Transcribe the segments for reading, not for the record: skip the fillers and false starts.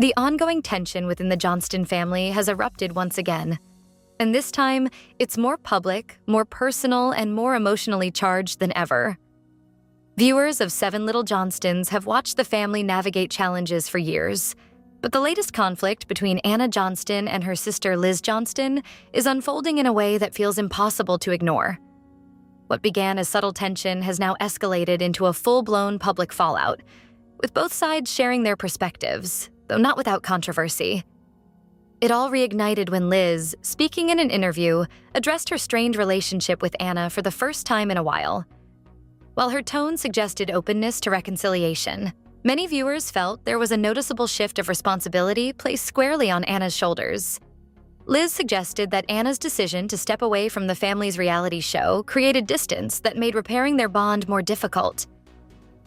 The ongoing tension within the Johnston family has erupted once again, and this time it's more public, more personal, and more emotionally charged than ever. Viewers of Seven Little Johnstons have watched the family navigate challenges for years, but the latest conflict between Anna Johnston and her sister Liz Johnston is unfolding in a way that feels impossible to ignore. What began as subtle tension has now escalated into a full-blown public fallout, with both sides sharing their perspectives, though not without controversy. It all reignited when Liz, speaking in an interview, addressed her strained relationship with Anna for the first time in a while. While her tone suggested openness to reconciliation, many viewers felt there was a noticeable shift of responsibility placed squarely on Anna's shoulders. Liz suggested that Anna's decision to step away from the family's reality show created distance that made repairing their bond more difficult.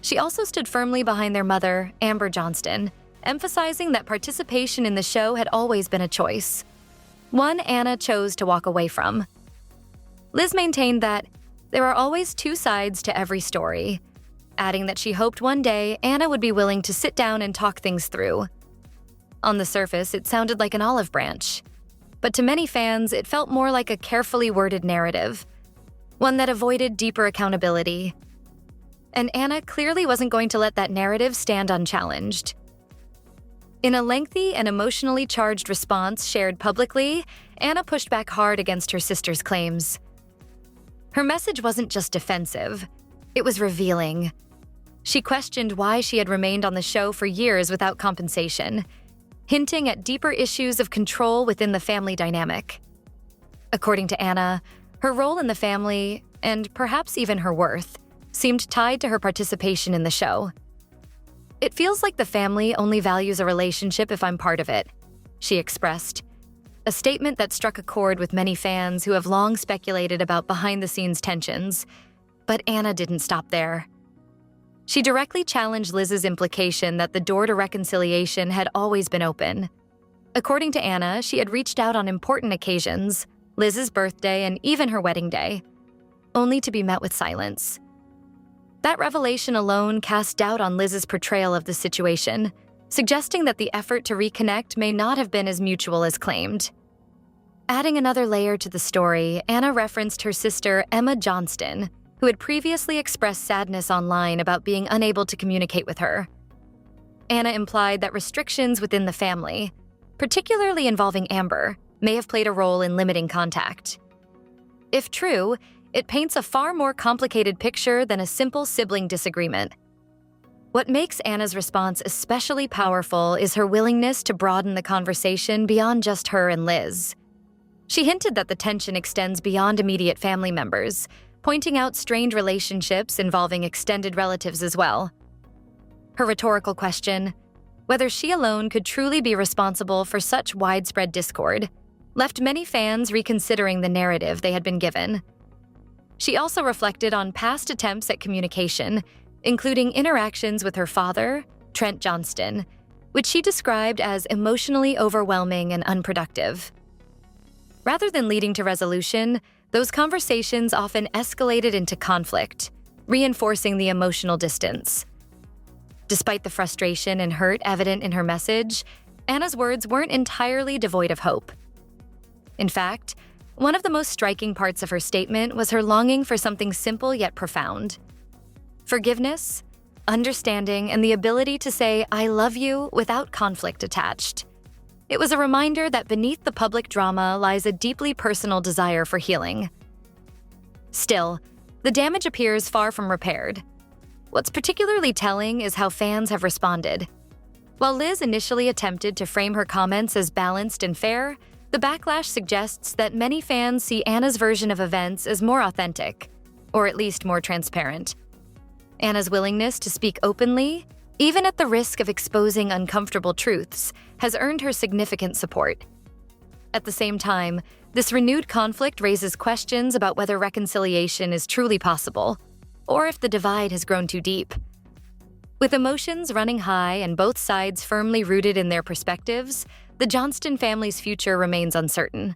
She also stood firmly behind their mother, Amber Johnston, emphasizing that participation in the show had always been a choice, one Anna chose to walk away from. Liz maintained that there are always two sides to every story, adding that she hoped one day Anna would be willing to sit down and talk things through. On the surface, it sounded like an olive branch, but to many fans, it felt more like a carefully worded narrative, one that avoided deeper accountability. And Anna clearly wasn't going to let that narrative stand unchallenged. In a lengthy and emotionally charged response shared publicly, Anna pushed back hard against her sister's claims. Her message wasn't just defensive, it was revealing. She questioned why she had remained on the show for years without compensation, hinting at deeper issues of control within the family dynamic. According to Anna, her role in the family, and perhaps even her worth, seemed tied to her participation in the show. "It feels like the family only values a relationship if I'm part of it," she expressed, a statement that struck a chord with many fans who have long speculated about behind-the-scenes tensions. But Anna didn't stop there. She directly challenged Liz's implication that the door to reconciliation had always been open. According to Anna, she had reached out on important occasions, Liz's birthday and even her wedding day, only to be met with silence. That revelation alone cast doubt on Liz's portrayal of the situation, suggesting that the effort to reconnect may not have been as mutual as claimed. Adding another layer to the story, Anna referenced her sister Emma Johnston, who had previously expressed sadness online about being unable to communicate with her. Anna implied that restrictions within the family, particularly involving Amber, may have played a role in limiting contact. If true, it paints a far more complicated picture than a simple sibling disagreement. What makes Anna's response especially powerful is her willingness to broaden the conversation beyond just her and Liz. She hinted that the tension extends beyond immediate family members, pointing out strained relationships involving extended relatives as well. Her rhetorical question, whether she alone could truly be responsible for such widespread discord, left many fans reconsidering the narrative they had been given. She also reflected on past attempts at communication, including interactions with her father, Trent Johnston, which she described as emotionally overwhelming and unproductive. Rather than leading to resolution, those conversations often escalated into conflict, reinforcing the emotional distance. Despite the frustration and hurt evident in her message, Anna's words weren't entirely devoid of hope. In fact, one of the most striking parts of her statement was her longing for something simple yet profound: forgiveness, understanding, and the ability to say, "I love you," without conflict attached. It was a reminder that beneath the public drama lies a deeply personal desire for healing. Still, the damage appears far from repaired. What's particularly telling is how fans have responded. While Liz initially attempted to frame her comments as balanced and fair, the backlash suggests that many fans see Anna's version of events as more authentic, or at least more transparent. Anna's willingness to speak openly, even at the risk of exposing uncomfortable truths, has earned her significant support. At the same time, this renewed conflict raises questions about whether reconciliation is truly possible, or if the divide has grown too deep. With emotions running high and both sides firmly rooted in their perspectives, the Johnston family's future remains uncertain.